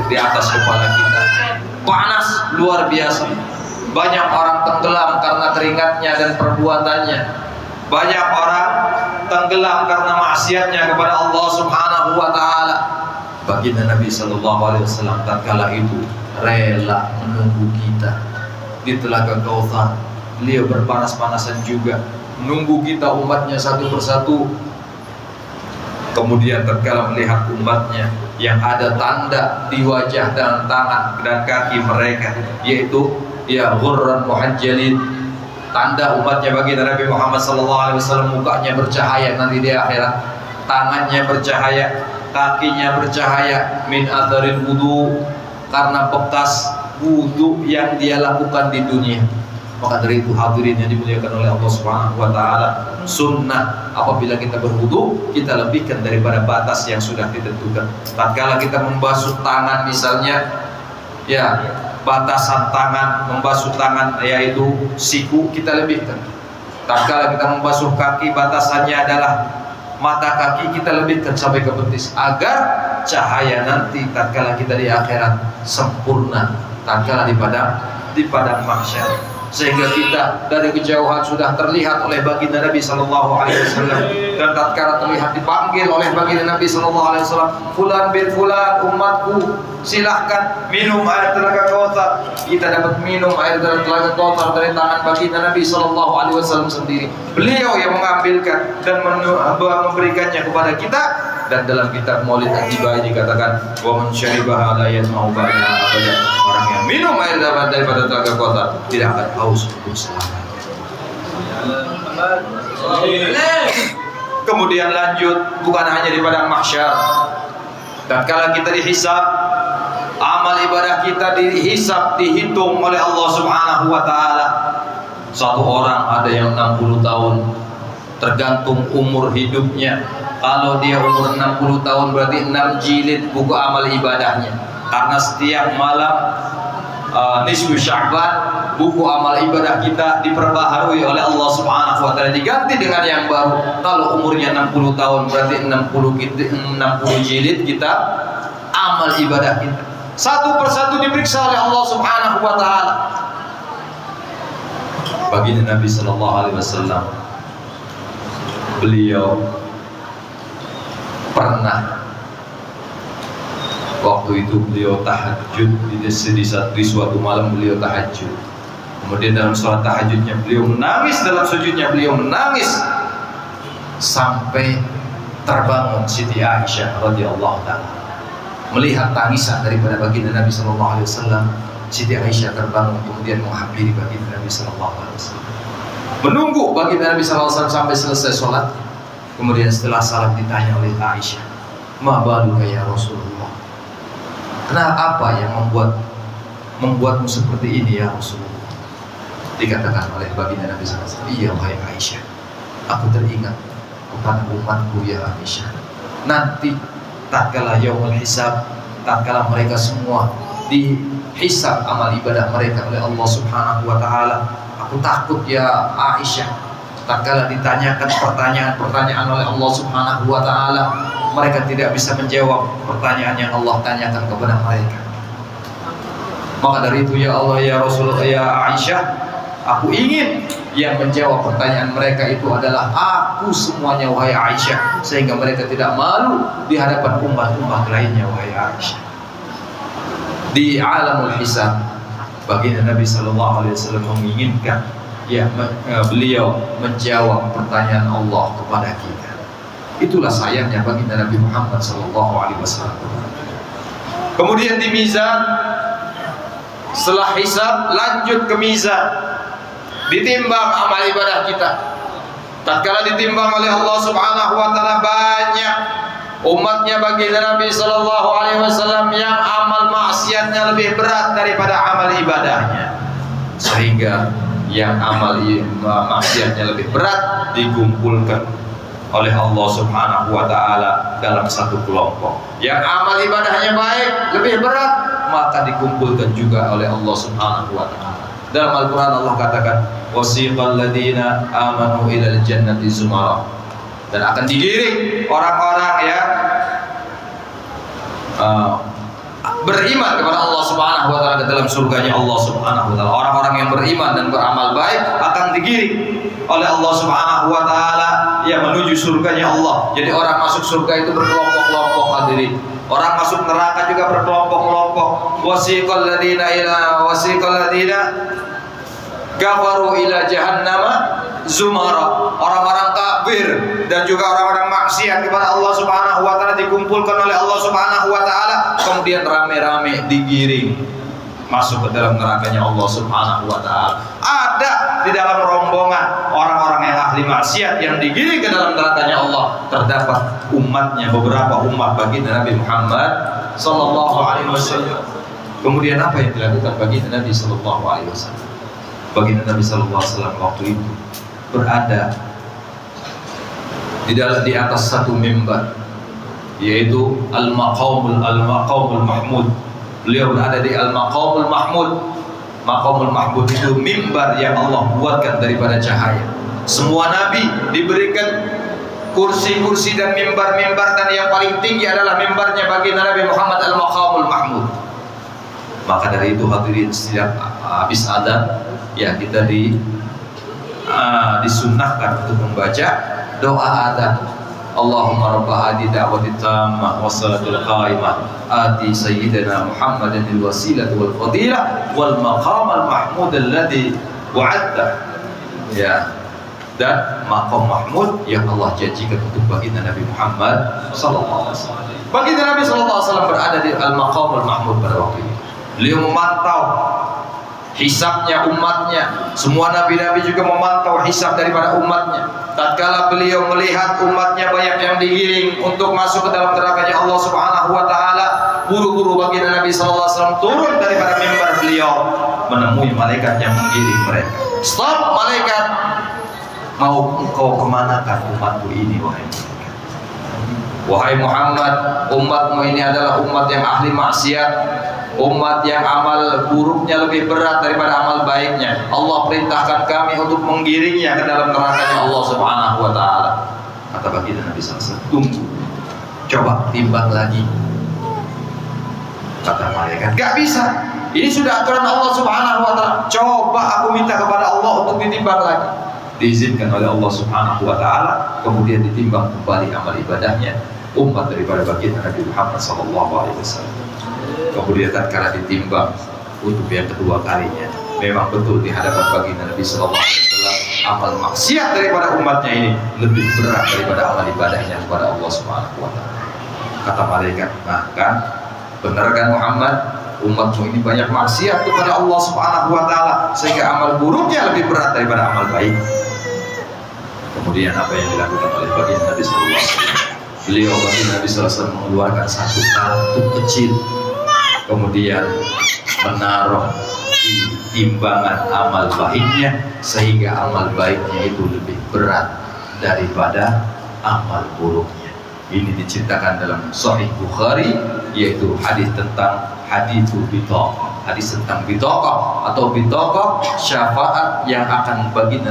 di atas kepala kita. Panas luar biasa. Banyak orang tenggelam karena teringatnya dan perbuatannya. Banyak orang tenggelam karena maksiatnya kepada Allah Subhanahu wa taala. Baginda Nabi sallallahu alaihi wasallam tatkala itu rela menunggu kita di Telaga Kautsar. Beliau berpanas-panasan juga menunggu kita umatnya satu persatu. Kemudian tatkala melihat umatnya yang ada tanda di wajah dan tangan dan kaki mereka, yaitu ya ghurran muhajjalin, tanda umatnya baginda Nabi Muhammad SAW, mukanya bercahaya nanti di akhirat, tangannya bercahaya, kakinya bercahaya, min atharil wudu, karena bekas wudu yang dia lakukan di dunia. Maka dari itu hadirin yang dimuliakan oleh Allah Subhanahu wa taala, sunnah apabila kita berwudu kita lebihkan daripada batas yang sudah ditentukan. Tatkala kita membasuh tangan misalnya, ya batasan tangan, membasuh tangan yaitu siku, kita lebihkan. Tatkala kita membasuh kaki, batasannya adalah mata kaki, kita lebihkan sampai ke betis, agar cahaya nanti tatkala kita di akhirat sempurna, tatkala di padang mahsyar, sehingga kita dari kejauhan sudah terlihat oleh baginda Nabi sallallahu alaihi wasallam, dan tatkala terlihat dipanggil oleh baginda Nabi sallallahu alaihi wasallam, fulan bin fulan umatku, silahkan minum air Telaga Kautsar. Kita dapat minum air dari Telaga Kautsar dari tangan baginda Nabi sallallahu alaihi wasallam sendiri. Beliau yang mengambilkan dan memberikannya kepada kita. Dan dalam kitab Maulid An-Nibah dikatakan, wa man syaribaha la yasma'u ba'daha abada. Orang yang minum air daripada Telaga Kautsar tidak akan haus untuk selamanya. Kemudian lanjut, bukan hanya di padang mahsyar. Tatkala kita dihisab, amal ibadah kita dihisab, dihitung oleh Allah Subhanahu wa taala. Satu orang ada yang 60 tahun, tergantung umur hidupnya. Kalau dia umur 60 tahun berarti 6 jilid buku amal ibadahnya. Karena setiap malam nisfu Sya'ban, buku amal ibadah kita diperbaharui oleh Allah Subhanahu wa taala, diganti dengan yang baru. Kalau umurnya 60 tahun berarti 60 jilid kita amal ibadah kita. Satu persatu diperiksa oleh Allah Subhanahu wa taala. Baginda Nabi sallallahu alaihi wasallam, beliau pernah waktu itu beliau tahajud di suatu malam, beliau tahajud. Kemudian dalam sholat tahajudnya beliau menangis, dalam sujudnya beliau menangis sampai terbangun Siti Aisyah radhiyallahu taala. Melihat tangisan daripada baginda Nabi sallallahu alaihi wasallam, Siti Aisyah terbangun kemudian menghampiri baginda Nabi sallallahu alaihi wasallam, menunggu baginda Nabi sallallahu alaihi wasallam sampai selesai sholat. Kemudian setelah salam ditanya oleh Aisyah, ma baluka ya Rasulullah, kenapa apa yang membuatmu seperti ini ya Rasulullah? Dikatakan oleh baginda Nabi SAW, iya wahai Aisyah, aku teringat kepada umatku ya Aisyah, nanti tatkala yaumul hisab, tatkala mereka semua dihisab amal ibadah mereka oleh Allah Subhanahu wa taala, aku takut ya Aisyah, tatkala ditanyakan pertanyaan-pertanyaan oleh Allah Subhanahu wa taala, mereka tidak bisa menjawab pertanyaan yang Allah tanyakan kepada mereka. Maka dari itu ya Allah ya Rasulullah ya Aisyah, aku ingin yang menjawab pertanyaan mereka itu adalah aku semuanya wahai Aisyah, sehingga mereka tidak malu di hadapan umat-umat lainnya wahai Aisyah. Di alamul hisab, baginda Nabi sallallahu alaihi wasallam menginginkan ya beliau menjawab pertanyaan Allah kepada kita. Itulah sayangnya baginda Nabi Muhammad sallallahu alaihi wasallam. Kemudian di mizan, setelah hisab lanjut ke mizan, ditimbang amal ibadah kita. Tatkala ditimbang oleh Allah Subhanahu wa taala, banyak umatnya baginda Nabi sallallahu alaihi wasallam yang amal maksiatnya lebih berat daripada amal ibadahnya, sehingga yang amal maksiatnya lebih berat dikumpulkan oleh Allah Subhanahu wa taala dalam satu kelompok. Yang amal ibadahnya baik lebih berat, maka dikumpulkan juga oleh Allah Subhanahu wa taala. Dalam Al-Qur'an Allah katakan, wasiqal ladzina amanu ilal jannati zumara, dan akan digiring orang-orang ya beriman kepada Allah Subhanahu wa taala ke dalam surganya Allah Subhanahu wa taala. Orang-orang yang beriman dan beramal baik akan digiring oleh Allah Subhanahu wa taala yang menuju surganya Allah. Jadi orang masuk surga itu berkelompok-kelompok hadirin. Orang masuk neraka juga berkelompok-kelompok. Wasiqal ladzina kafaru ila jahannama zumara. Orang-orang kafir dan juga orang-orang maksiat kepada Allah Subhanahu wa taala dikumpulkan oleh Allah Subhanahu wa taala, kemudian rame-rame digiring masuk ke dalam nerakanya Allah Subhanahu wa taala. Ada di dalam rombongan orang-orang yang ahli maksiat yang digiring ke dalam nerakanya Allah, terdapat umatnya, beberapa umat baginda Nabi Muhammad sallallahu alaihi wasallam. Kemudian apa yang dilakukan baginda Nabi sallallahu alaihi wasallam? Baginda Nabi sallallahu alaihi wasallam waktu itu berada di atas satu mimbar, yaitu al-maqamul mahmud. Beliau berada di al-maqamul mahmud. Maqamul mahmud itu mimbar yang Allah buatkan daripada cahaya. Semua nabi diberikan kursi-kursi dan mimbar-mimbar, dan yang paling tinggi adalah mimbarnya baginda Nabi Muhammad al-maqamul mahmud. Maka dari itu hadirin, setiap habis adzan ya kita disunnahkan untuk membaca doa adzan. Allahumma rabba hadi da'wati tammah wassalatul qaimah ati sayyidina Muhammadan al-wasilata wal fadilah wal maqamal mahmud alladhi wa'adta. Ya, dan maqam mahmud yang Allah janjikan untuk baginda Nabi Muhammad sallallahu alaihi wasallam. Baginda Nabi sallallahu alaihi wasallam berada di al-maqamul mahmud pada waktu itu. Beliau memantau hisabnya umatnya. Semua nabi-nabi juga memantau hisab daripada umatnya. Tatkala beliau melihat umatnya banyak yang digiring untuk masuk ke dalam nerakanya Allah Subhanahu wa taala, buru-buru baginda Nabi sallallahu alaihi wasallam turun daripada mimbar beliau, menemui malaikat yang menggiring mereka. Stop malaikat, mau engkau kemanakan umatku ini wahai malaikat? Wahai Muhammad, umatmu ini adalah umat yang ahli maksiat, umat yang amal buruknya lebih berat daripada amal baiknya. Allah perintahkan kami untuk menggiringnya ke dalam nerakanya Allah Subhanahu wa taala. Kata baginda Nabi sallallahu alaihi wasallam, tunggu, coba timbang lagi. Kata malaikat, gak bisa, ini sudah aturan Allah Subhanahu wa taala. Coba aku minta kepada Allah untuk ditimbang lagi. Diizinkan oleh Allah Subhanahu wa taala, kemudian ditimbang kembali amal ibadahnya umat daripada baginda Nabi Muhammad sallallahu alaihi wasallam. Kemudian tatkala ditimbang untuk yang kedua kalinya, memang betul di hadapan baginda Nabi sallallahu alaihi wasallam amal maksiat daripada umatnya ini lebih berat daripada amal ibadahnya kepada Allah Subhanahu wa taala. Kata malaikat, bahkan benar kan Muhammad, umatmu ini banyak maksiat kepada Allah Subhanahu wa taala sehingga amal buruknya lebih berat daripada amal baik. Kemudian apa yang dilakukan oleh baginda Nabi sallallahu alaihi wasallam? Beliau baginda Nabi sallallahu alaihi wasallam mengeluarkan satu kartu kecil, kemudian menaruh di timbangan amal baiknya sehingga amal baiknya itu lebih berat daripada amal buruknya. Ini diceritakan dalam Sahih Bukhari, yaitu hadis tentang haditsu bitaqah, hadis tentang bitaqah atau bitaqah syafaat yang akan baginda